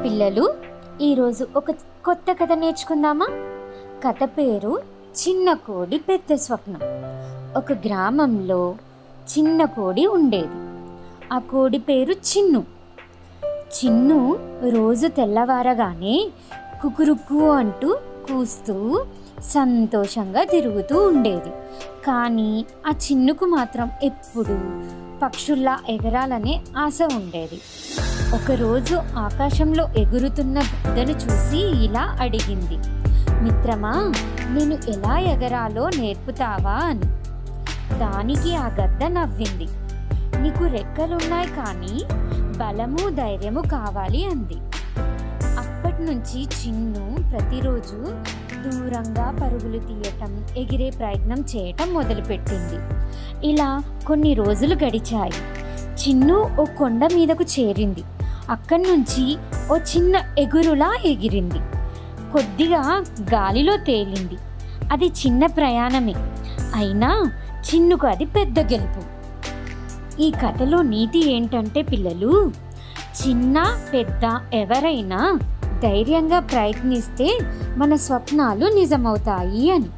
పిల్లలు, ఈరోజు ఒక కొత్త కథ నేర్చుకుందామా? కథ పేరు చిన్న కోడి పెద్ద స్వప్నం. ఒక గ్రామంలో చిన్న కోడి ఉండేది. ఆ కోడి పేరు చిన్ను. చిన్ను రోజు తెల్లవారగానే కుకురుకు అంటూ కూస్తూ సంతోషంగా తిరుగుతూ ఉండేది. కానీ ఆ చిన్నుకు మాత్రం ఎప్పుడూ పక్షుల్లా ఎగరాలనే ఆశ ఉండేది. ఒకరోజు ఆకాశంలో ఎగురుతున్న గద్దను చూసి ఇలా అడిగింది, మిత్రమా, నేను ఎలా ఎగరాలో నేర్పుతావా అని. దానికి ఆ గద్ద నవ్వింది, నీకు రెక్కలున్నాయి కానీ బలము ధైర్యము కావాలి అంది. అప్పటి నుంచి చిన్ను ప్రతిరోజు దూరంగా పరుగులు తీయటం, ఎగిరే ప్రయత్నం చేయటం మొదలుపెట్టింది. ఇలా కొన్ని రోజులు గడిచాయి. చిన్ను ఓ కొండ మీదకు చేరింది. అక్కడి నుంచి ఓ చిన్న ఎగురులా ఎగిరింది. కొద్దిగా గాలిలో తేలింది. అది చిన్న ప్రయాణమే, అయినా చిన్నుకు అది పెద్ద గెలుపు. ఈ కథలో నీతి ఏంటంటే పిల్లలు, చిన్న పెద్ద ఎవరైనా ధైర్యంగా ప్రయత్నిస్తే మన స్వప్నాలు నిజమవుతాయి అని.